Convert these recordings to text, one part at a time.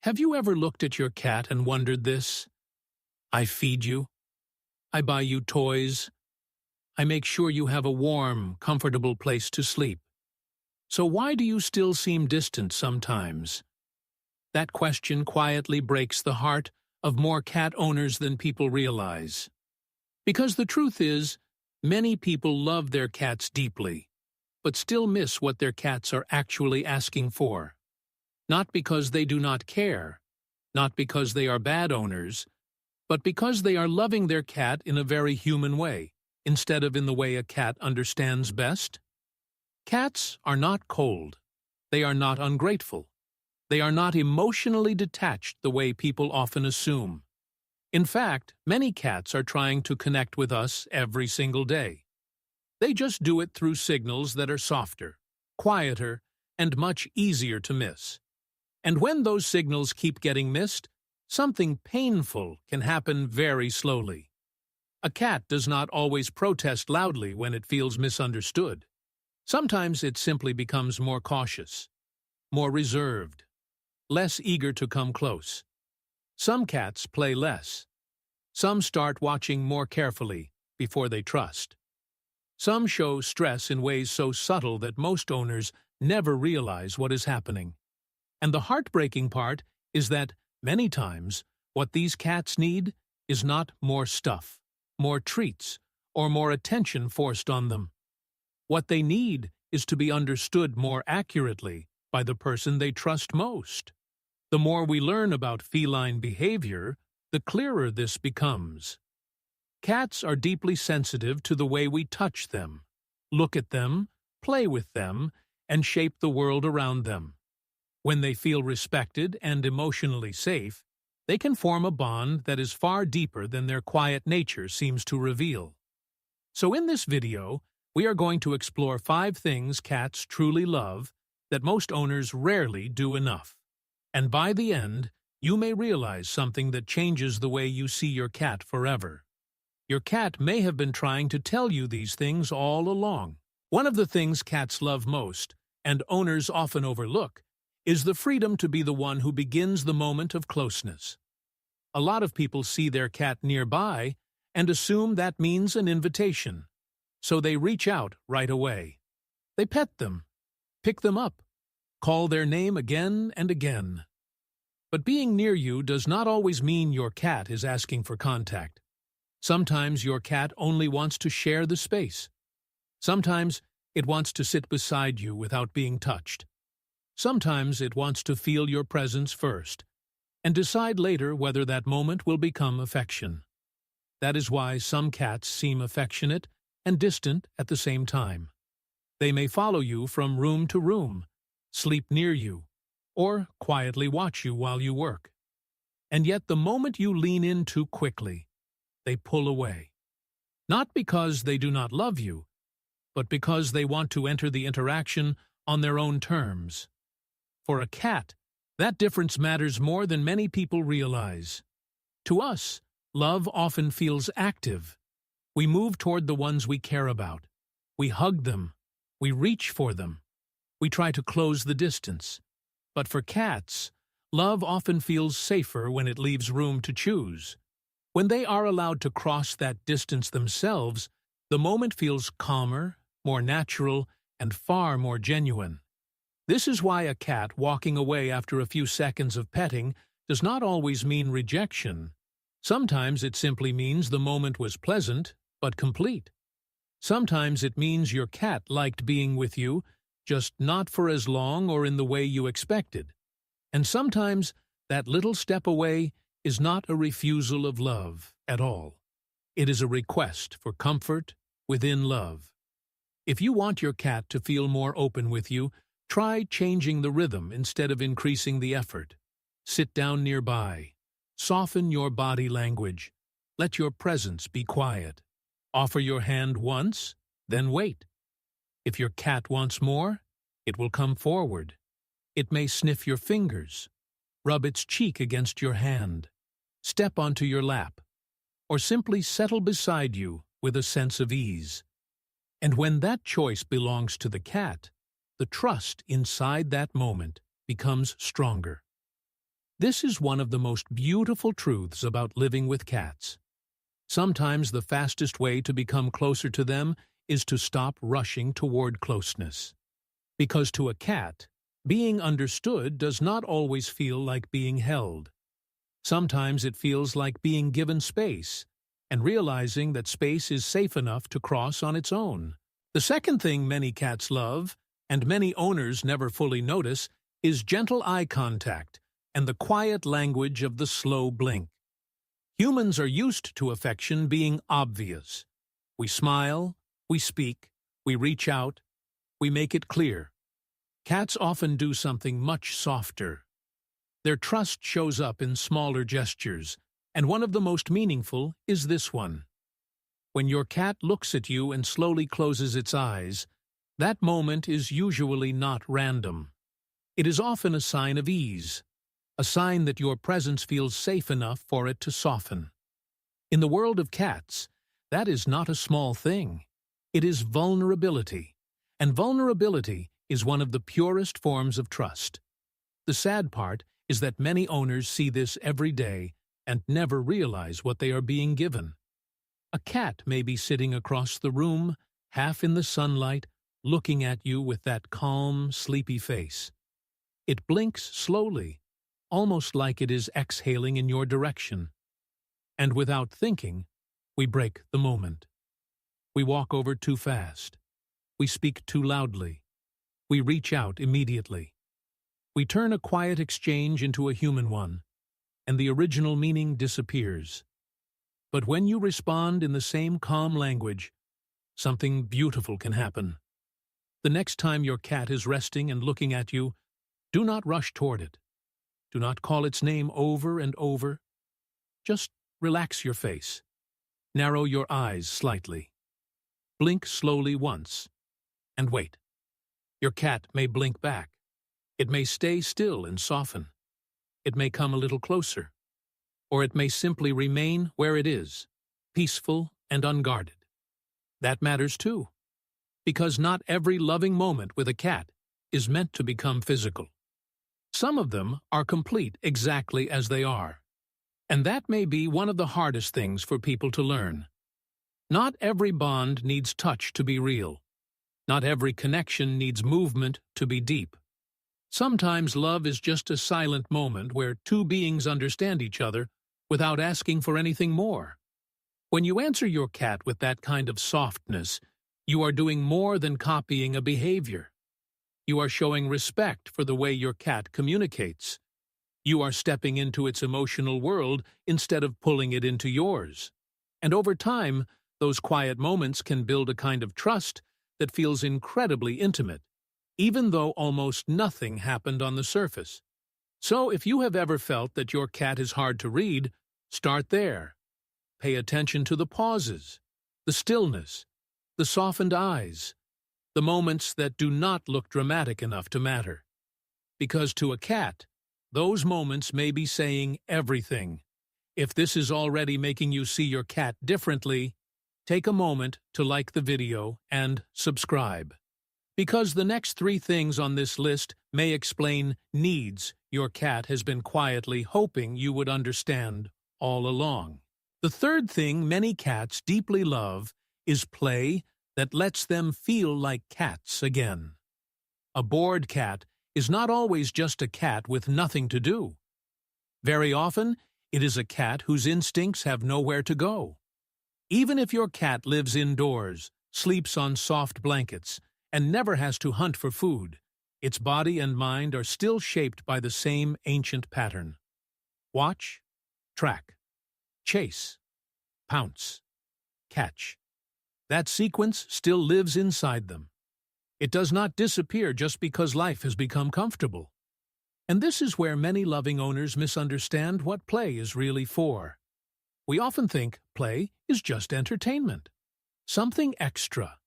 Have you ever looked at your cat and wondered this? I feed you. I buy you toys. I make sure you have a warm, comfortable place to sleep. So why do you still seem distant sometimes? That question quietly breaks the heart of more cat owners than people realize. Because the truth is, many people love their cats deeply, but still miss what their cats are actually asking for. Not because they do not care, not because they are bad owners, but because they are loving their cat in a very human way, instead of in the way a cat understands best. Cats are not cold. They are not ungrateful. They are not emotionally detached the way people often assume. In fact, many cats are trying to connect with us every single day. They just do it through signals that are softer, quieter, and much easier to miss. And when those signals keep getting missed, something painful can happen very slowly. A cat does not always protest loudly when it feels misunderstood. Sometimes it simply becomes more cautious, more reserved, less eager to come close. Some cats play less. Some start watching more carefully before they trust. Some show stress in ways so subtle that most owners never realize what is happening. And the heartbreaking part is that, many times, what these cats need is not more stuff, more treats, or more attention forced on them. What they need is to be understood more accurately by the person they trust most. The more we learn about feline behavior, the clearer this becomes. Cats are deeply sensitive to the way we touch them, look at them, play with them, and shape the world around them. When they feel respected and emotionally safe, they can form a bond that is far deeper than their quiet nature seems to reveal. So in this video, we are going to explore 5 things cats truly love that most owners rarely do enough. And by the end, you may realize something that changes the way you see your cat forever. Your cat may have been trying to tell you these things all along. One of the things cats love most, and owners often overlook, is the freedom to be the one who begins the moment of closeness. A lot of people see their cat nearby and assume that means an invitation, so they reach out right away. They pet them, pick them up, call their name again and again. But being near you does not always mean your cat is asking for contact. Sometimes your cat only wants to share the space. Sometimes it wants to sit beside you without being touched. Sometimes it wants to feel your presence first, and decide later whether that moment will become affection. That is why some cats seem affectionate and distant at the same time. They may follow you from room to room, sleep near you, or quietly watch you while you work. And yet the moment you lean in too quickly, they pull away. Not because they do not love you, but because they want to enter the interaction on their own terms. For a cat, that difference matters more than many people realize. To us, love often feels active. We move toward the ones we care about. We hug them. We reach for them. We try to close the distance. But for cats, love often feels safer when it leaves room to choose. When they are allowed to cross that distance themselves, the moment feels calmer, more natural, and far more genuine. This is why a cat walking away after a few seconds of petting does not always mean rejection. Sometimes it simply means the moment was pleasant, but complete. Sometimes it means your cat liked being with you, just not for as long or in the way you expected. And sometimes that little step away is not a refusal of love at all. It is a request for comfort within love. If you want your cat to feel more open with you, try changing the rhythm instead of increasing the effort. Sit down nearby. Soften your body language. Let your presence be quiet. Offer your hand once, then wait. If your cat wants more, it will come forward. It may sniff your fingers, rub its cheek against your hand, step onto your lap, or simply settle beside you with a sense of ease. And when that choice belongs to the cat, the trust inside that moment becomes stronger. This is one of the most beautiful truths about living with cats. Sometimes the fastest way to become closer to them is to stop rushing toward closeness. Because to a cat, being understood does not always feel like being held. Sometimes it feels like being given space, and realizing that space is safe enough to cross on its own. The second thing many cats love, and many owners never fully notice, is gentle eye contact and the quiet language of the slow blink. Humans are used to affection being obvious. We smile, we speak, we reach out, we make it clear. Cats often do something much softer. Their trust shows up in smaller gestures, and one of the most meaningful is this one. When your cat looks at you and slowly closes its eyes, that moment is usually not random. It is often a sign of ease, a sign that your presence feels safe enough for it to soften. In the world of cats, that is not a small thing. It is vulnerability, and vulnerability is one of the purest forms of trust. The sad part is that many owners see this every day and never realize what they are being given. A cat may be sitting across the room, half in the sunlight, looking at you with that calm, sleepy face. It blinks slowly, almost like it is exhaling in your direction. And without thinking, we break the moment. We walk over too fast. We speak too loudly. We reach out immediately. We turn a quiet exchange into a human one, and the original meaning disappears. But when you respond in the same calm language, something beautiful can happen. The next time your cat is resting and looking at you, do not rush toward it. Do not call its name over and over. Just relax your face. Narrow your eyes slightly. Blink slowly once, and wait. Your cat may blink back. It may stay still and soften. It may come a little closer. Or it may simply remain where it is, peaceful and unguarded. That matters too, because not every loving moment with a cat is meant to become physical. Some of them are complete exactly as they are. And that may be one of the hardest things for people to learn. Not every bond needs touch to be real. Not every connection needs movement to be deep. Sometimes love is just a silent moment where two beings understand each other without asking for anything more. When you answer your cat with that kind of softness, you are doing more than copying a behavior. You are showing respect for the way your cat communicates. You are stepping into its emotional world instead of pulling it into yours. And over time, those quiet moments can build a kind of trust that feels incredibly intimate, even though almost nothing happened on the surface. So if you have ever felt that your cat is hard to read, start there. Pay attention to the pauses, the stillness, the softened eyes, the moments that do not look dramatic enough to matter. Because to a cat, those moments may be saying everything. If this is already making you see your cat differently, take a moment to like the video and subscribe. Because the next 3 things on this list may explain needs your cat has been quietly hoping you would understand all along. The third thing many cats deeply love is play that lets them feel like cats again. A bored cat is not always just a cat with nothing to do. Very often, it is a cat whose instincts have nowhere to go. Even if your cat lives indoors, sleeps on soft blankets, and never has to hunt for food, its body and mind are still shaped by the same ancient pattern. Watch, track, chase, pounce, catch. That sequence still lives inside them. It does not disappear just because life has become comfortable. And this is where many loving owners misunderstand what play is really for. We often think play is just entertainment, something extra,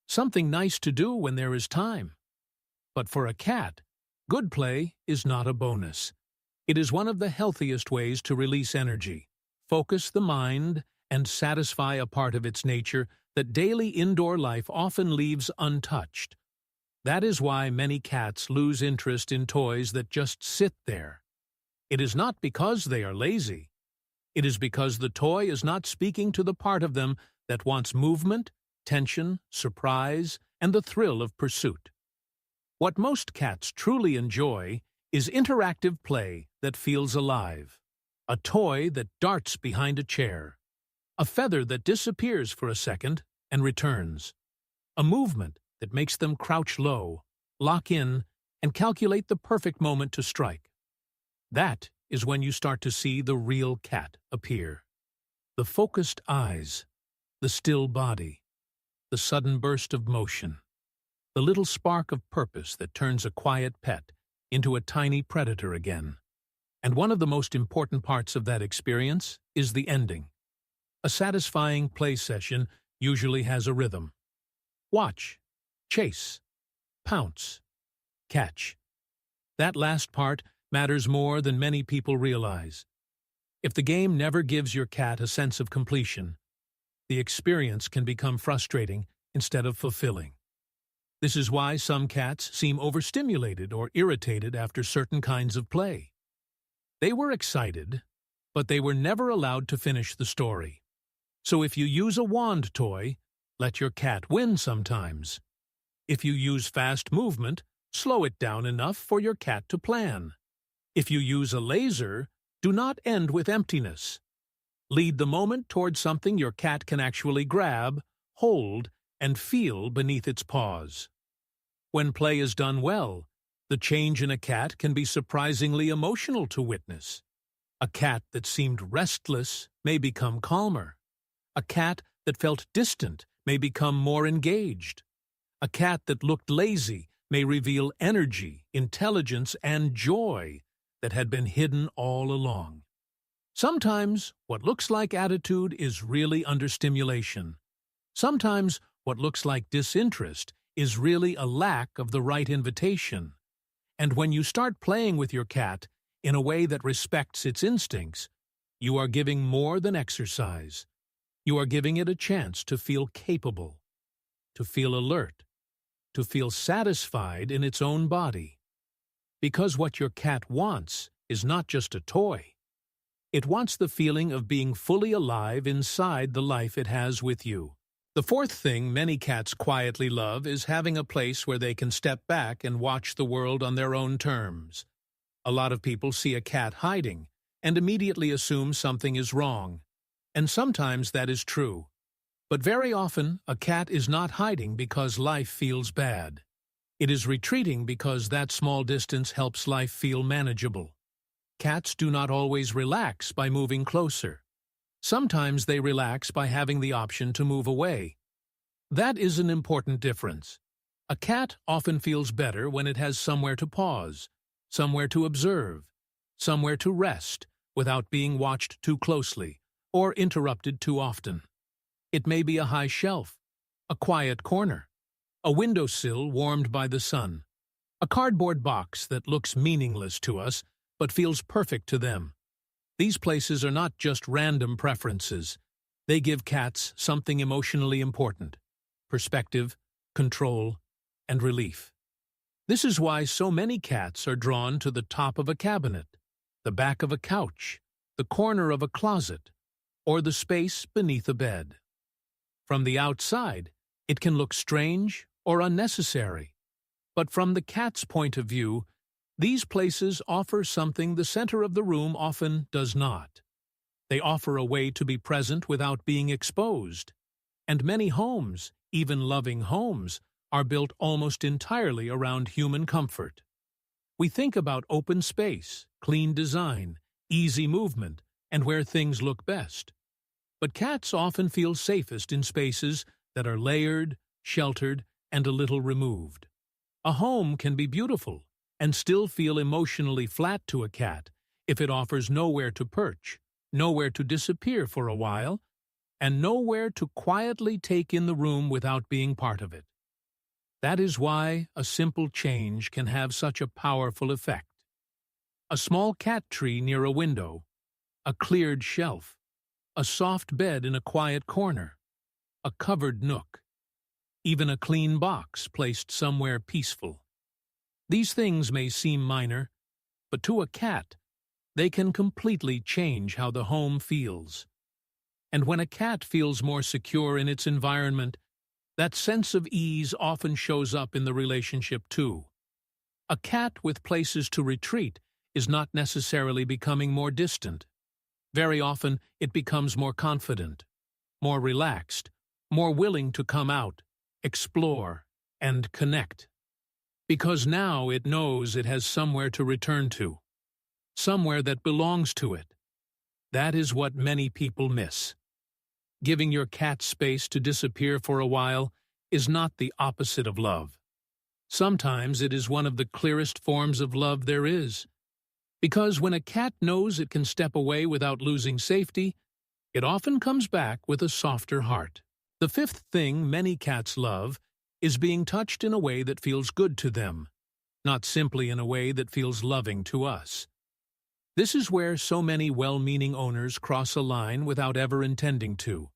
something nice to do when there is time. But for a cat, good play is not a bonus. It is one of the healthiest ways to release energy, focus the mind, and satisfy a part of its nature that daily indoor life often leaves untouched. That is why many cats lose interest in toys that just sit there. It is not because they are lazy. It is because the toy is not speaking to the part of them that wants movement, tension, surprise, and the thrill of pursuit. What most cats truly enjoy is interactive play that feels alive. A toy that darts behind a chair. A feather that disappears for a second and returns. A movement that makes them crouch low, lock in, and calculate the perfect moment to strike. That is when you start to see the real cat appear. The focused eyes, the still body, the sudden burst of motion, the little spark of purpose that turns a quiet pet into a tiny predator again. And one of the most important parts of that experience is the ending. A satisfying play session usually has a rhythm. Watch, chase, pounce, catch. That last part matters more than many people realize. If the game never gives your cat a sense of completion, the experience can become frustrating instead of fulfilling. This is why some cats seem overstimulated or irritated after certain kinds of play. They were excited, but they were never allowed to finish the story. So if you use a wand toy, let your cat win sometimes. If you use fast movement, slow it down enough for your cat to plan. If you use a laser, do not end with emptiness. Lead the moment toward something your cat can actually grab, hold, and feel beneath its paws. When play is done well, the change in a cat can be surprisingly emotional to witness. A cat that seemed restless may become calmer. A cat that felt distant may become more engaged. A cat that looked lazy may reveal energy, intelligence, and joy that had been hidden all along. Sometimes what looks like attitude is really understimulation. Sometimes what looks like disinterest is really a lack of the right invitation. And when you start playing with your cat in a way that respects its instincts, you are giving more than exercise. You are giving it a chance to feel capable, to feel alert, to feel satisfied in its own body. Because what your cat wants is not just a toy. It wants the feeling of being fully alive inside the life it has with you. The fourth thing many cats quietly love is having a place where they can step back and watch the world on their own terms. A lot of people see a cat hiding and immediately assume something is wrong. And sometimes that is true. But very often, a cat is not hiding because life feels bad. It is retreating because that small distance helps life feel manageable. Cats do not always relax by moving closer. Sometimes they relax by having the option to move away. That is an important difference. A cat often feels better when it has somewhere to pause, somewhere to observe, somewhere to rest without being watched too closely or interrupted too often. It may be a high shelf, a quiet corner, a windowsill warmed by the sun, a cardboard box that looks meaningless to us but feels perfect to them. These places are not just random preferences. They give cats something emotionally important: perspective, control, and relief. This is why so many cats are drawn to the top of a cabinet, the back of a couch, the corner of a closet, or the space beneath a bed. From the outside, it can look strange or unnecessary. But from the cat's point of view, these places offer something the center of the room often does not. They offer a way to be present without being exposed. And many homes, even loving homes, are built almost entirely around human comfort. We think about open space, clean design, easy movement, and where things look best. But cats often feel safest in spaces that are layered, sheltered, and a little removed. A home can be beautiful and still feel emotionally flat to a cat if it offers nowhere to perch, nowhere to disappear for a while, and nowhere to quietly take in the room without being part of it. That is why a simple change can have such a powerful effect. A small cat tree near a window, a cleared shelf, a soft bed in a quiet corner, a covered nook, even a clean box placed somewhere peaceful. These things may seem minor, but to a cat, they can completely change how the home feels. And when a cat feels more secure in its environment, that sense of ease often shows up in the relationship too. A cat with places to retreat is not necessarily becoming more distant. Very often, it becomes more confident, more relaxed, more willing to come out, explore, and connect. Because now it knows it has somewhere to return to, somewhere that belongs to it. That is what many people miss. Giving your cat space to disappear for a while is not the opposite of love. Sometimes it is one of the clearest forms of love there is. Because when a cat knows it can step away without losing safety, it often comes back with a softer heart. The fifth thing many cats love is being touched in a way that feels good to them, not simply in a way that feels loving to us. This is where so many well-meaning owners cross a line without ever intending to.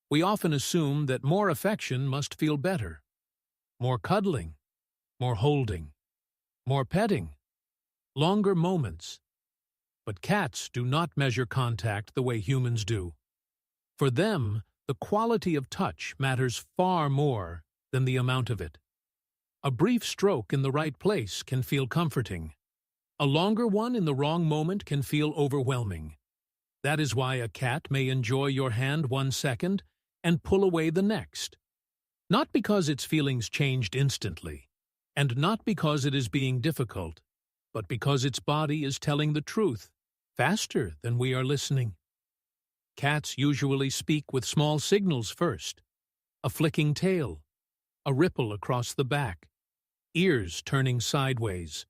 We often assume that more affection must feel better. More cuddling, more holding, more petting, longer moments. But cats do not measure contact the way humans do. For them, the quality of touch matters far more than the amount of it. A brief stroke in the right place can feel comforting. A longer one in the wrong moment can feel overwhelming. That is why a cat may enjoy your hand 1 second and pull away the next. Not because its feelings changed instantly, and not because it is being difficult, but because its body is telling the truth, faster than we are listening. Cats usually speak with small signals first: a flicking tail, a ripple across the back, ears turning sideways,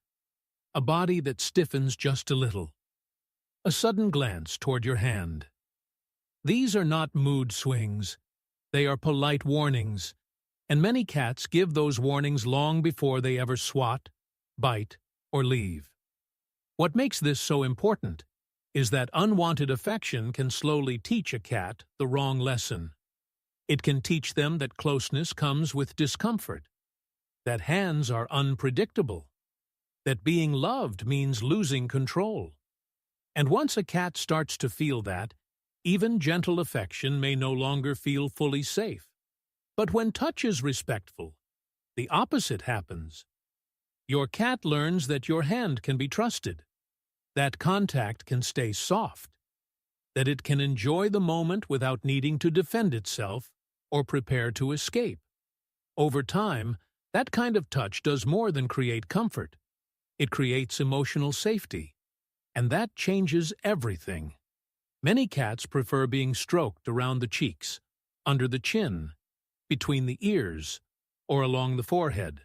a body that stiffens just a little, a sudden glance toward your hand. These are not mood swings. They are polite warnings, and many cats give those warnings long before they ever swat, bite, or leave. What makes this so important is that unwanted affection can slowly teach a cat the wrong lesson. It can teach them that closeness comes with discomfort, that hands are unpredictable, that being loved means losing control. And once a cat starts to feel that, even gentle affection may no longer feel fully safe. But when touch is respectful, the opposite happens. Your cat learns that your hand can be trusted, that contact can stay soft, that it can enjoy the moment without needing to defend itself or prepare to escape. Over time, that kind of touch does more than create comfort. It creates emotional safety, and that changes everything. Many cats prefer being stroked around the cheeks, under the chin, between the ears, or along the forehead.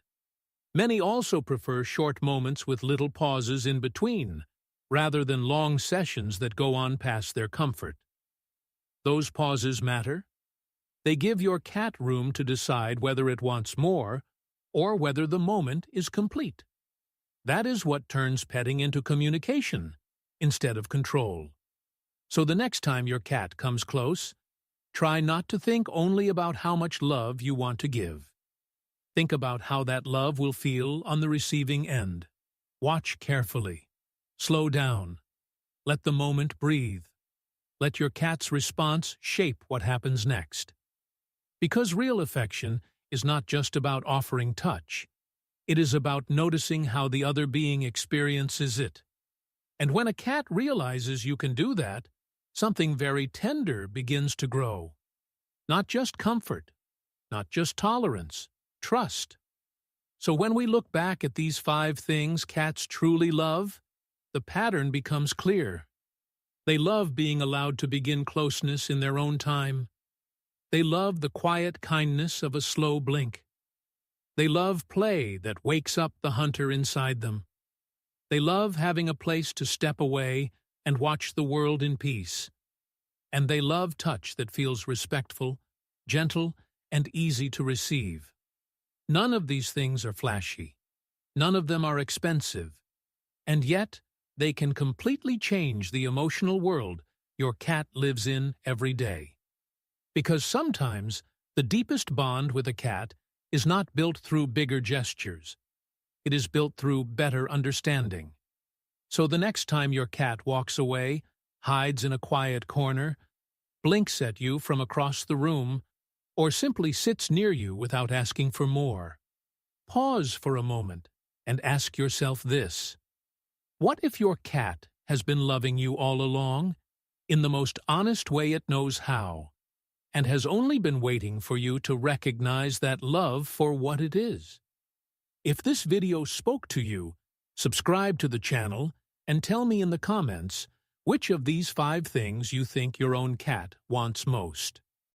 Many also prefer short moments with little pauses in between, rather than long sessions that go on past their comfort. Those pauses matter. They give your cat room to decide whether it wants more or whether the moment is complete. That is what turns petting into communication instead of control. So the next time your cat comes close, try not to think only about how much love you want to give. Think about how that love will feel on the receiving end. Watch carefully. Slow down. Let the moment breathe. Let your cat's response shape what happens next. Because real affection is not just about offering touch. It is about noticing how the other being experiences it. And when a cat realizes you can do that, something very tender begins to grow. Not just comfort, not just tolerance, trust. So when we look back at these 5 things cats truly love, the pattern becomes clear. They love being allowed to begin closeness in their own time. They love the quiet kindness of a slow blink. They love play that wakes up the hunter inside them. They love having a place to step away and watch the world in peace. And they love touch that feels respectful, gentle, and easy to receive. None of these things are flashy. None of them are expensive. And yet, they can completely change the emotional world your cat lives in every day. Because sometimes, the deepest bond with a cat is not built through bigger gestures. It is built through better understanding. So the next time your cat walks away, hides in a quiet corner, blinks at you from across the room, or simply sits near you without asking for more, pause for a moment and ask yourself this: what if your cat has been loving you all along, in the most honest way it knows how, and has only been waiting for you to recognize that love for what it is? If this video spoke to you, subscribe to the channel and tell me in the comments which of these 5 things you think your own cat wants most.